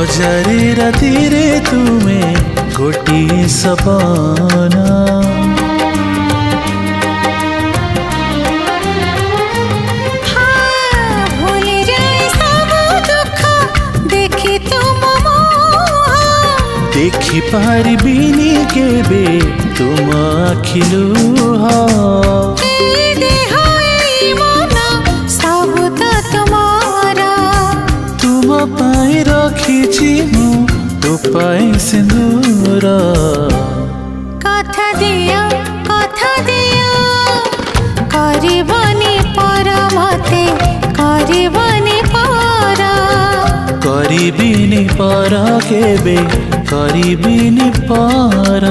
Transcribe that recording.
हजारे राति रे तुमे गोटिए सपना देखि पारिबिनी केबे तुम आखि लुह तुम पाई रखिछि मु तो पाई सिंदूर कथा दिया करबनी पर मते करबनी पर करिबिनी पर केबे करिबिनी पर।